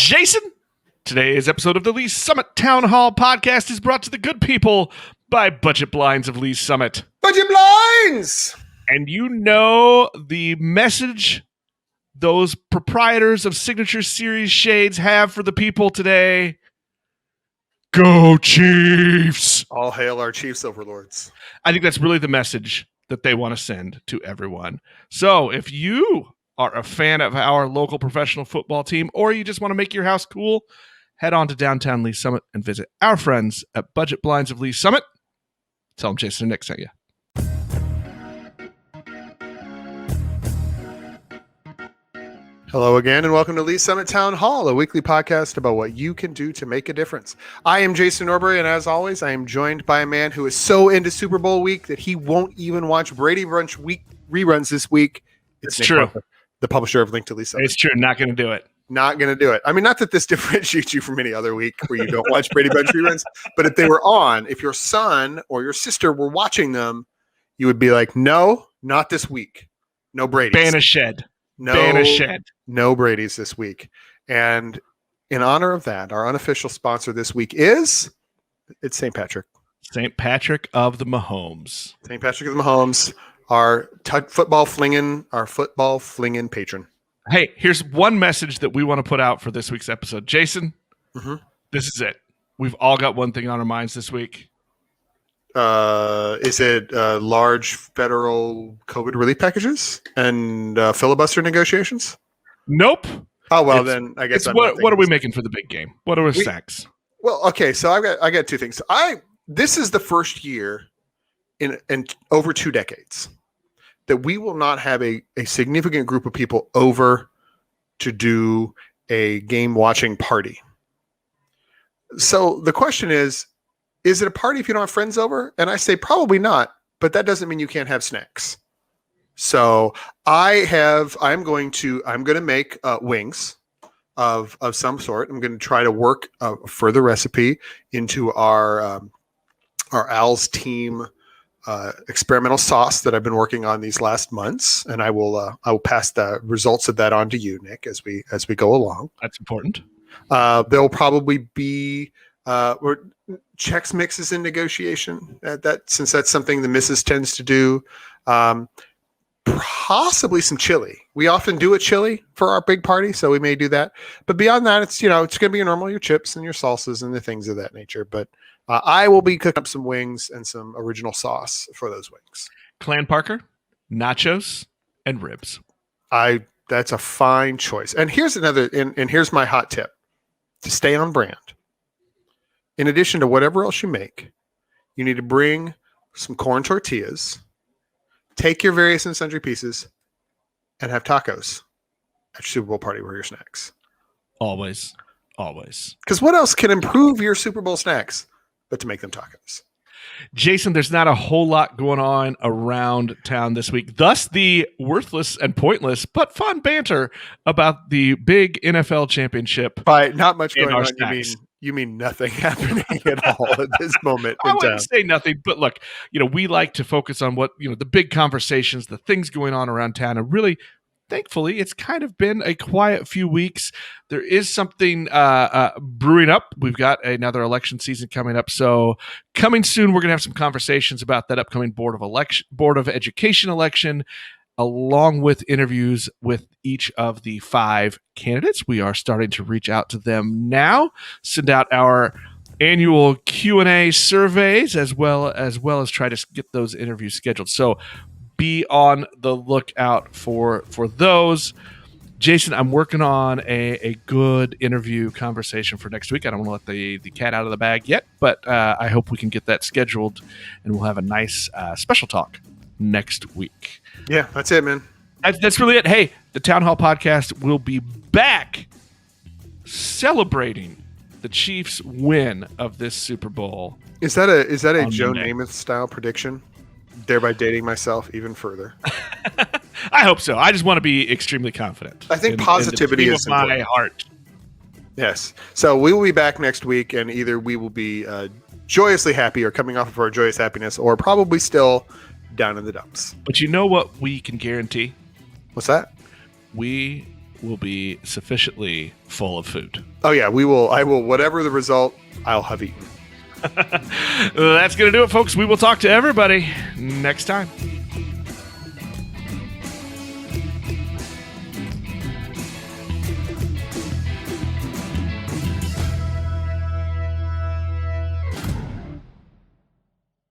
Jason. Today's episode of the Lee Summit Town Hall podcast is brought to the good people by Budget Blinds of Lee Summit. Budget Blinds! And you know the message those proprietors of Signature Series shades have for the people today. Go Chiefs! All hail our Chiefs overlords. I think that's really the message that they want to send to everyone. So if you are a fan of our local professional football team, or you just want to make your house cool, head on to downtown Lee Summit and visit our friends at Budget Blinds of Lee Summit. Tell them Jason and Nick sent you. Hello again, and welcome to Lee Summit Town Hall, a weekly podcast about what you can do to make a difference. I am Jason Norbury, and as always, I am joined by a man who is so into Super Bowl week that he won't even watch Brady Brunch week reruns this week. It's true. Parker, the publisher of Link to Lee Summit. It's true. Not going to do it. Not going to do it. I mean, not that this differentiates you from any other week where you don't watch Brady Brunch reruns, but if they were on, if your son or your sister were watching them, you would be like, no, not this week. No Brady's. Banished. No Brady's this week. And in honor of that, our unofficial sponsor this week is St. Patrick. St. Patrick of the Mahomes. St. Patrick of the Mahomes, our football flinging patron. Hey, here's one message that we want to put out for this week's episode. Jason, This is it. We've all got one thing on our minds this week. Is it large federal COVID relief packages and filibuster negotiations? Nope. Oh, well, then I guess what are we making for the big game? What are our stacks? Well, okay, so I got two things. This is the first year in over 2 decades that we will not have a significant group of people over to do a game watching party. So the question is it a party if you don't have friends over? And I say probably not, but that doesn't mean you can't have snacks. So I'm going to make wings of some sort. I'm going to try to work a further recipe into our Al's Team experimental sauce that I've been working on these last months, and I will pass the results of that on to you, Nick, as we go along. That's important. There'll probably be Chex Mixes in negotiation. Since that's something the missus tends to do. Possibly some chili. We often do a chili for our big party, so we may do that. But beyond that, it's going to be your chips and your salsas and the things of that nature. But I will be cooking up some wings and some original sauce for those wings. Clan Parker, nachos, and ribs. That's a fine choice. And here's and here's my hot tip to stay on brand. In addition to whatever else you make, you need to bring some corn tortillas, take your various and sundry pieces, and have tacos at your Super Bowl party with your snacks. Always. Because what else can improve your Super Bowl snacks but to make them tacos? Jason, there's not a whole lot going on around town this week. Thus, the worthless and pointless but fun banter about the big NFL championship. By not much going on, you mean nothing happening at all at this moment in I time. wouldn't say nothing, but look, we like to focus on what, the big conversations, the things going on around town, and really, thankfully, it's kind of been a quiet few weeks. There is something brewing up. We've got another election season coming up. So coming soon, we're going to have some conversations about that upcoming Board of Education election, along with interviews with each of the 5 candidates. We are starting to reach out to them now, send out our annual Q&A surveys, as well as try to get those interviews scheduled. So be on the lookout for those. Jason, I'm working on a good interview conversation for next week. I don't want to let the cat out of the bag yet, but I hope we can get that scheduled, and we'll have a nice special talk next week. Yeah, that's it, man. That's really it. Hey, the Town Hall podcast will be back celebrating the Chiefs' win of this Super Bowl. Is that a Joe Monday. Namath style prediction? Thereby dating myself even further. I hope so. I just want to be extremely confident. I think positivity is my heart. Yes. So we will be back next week, and either we will be joyously happy or coming off of our joyous happiness, or probably still down in the dumps. But you know what we can guarantee? What's that? We will be sufficiently full of food. Oh yeah, we will. I will. Whatever the result, I'll have eaten. That's going to do it, folks. We will talk to everybody next time.